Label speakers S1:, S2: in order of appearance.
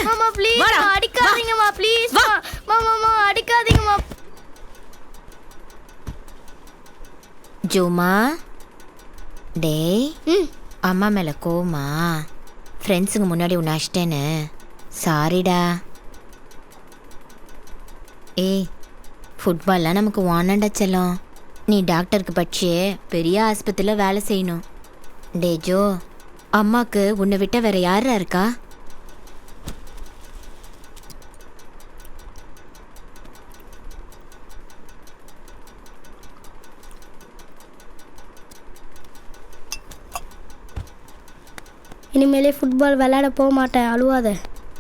S1: மாமா please அடிக்காதீங்கம்மா please மாமா அடிக்காதீங்கம்மா.
S2: ஜோமா டேய் அம்மா மேலே கோமா ஃப்ரெண்ட்ஸுங்க முன்னாடி உன்னை அஷ்டேன்னு சாரிடா. ஏய் ஃபுட்பால்லாம் நமக்கு வானண்டா செல்லம். நீ டாக்டருக்கு படிச்சு பெரிய ஆஸ்பத்திரியில் வேலை செய்யணும். டே ஜோ அம்மாவுக்கு உன்னை விட்ட வேற யாரா இருக்கா?
S1: இனிமேலே ஃபுட்பால் விளையாட போக மாட்டேன், அழுவாத.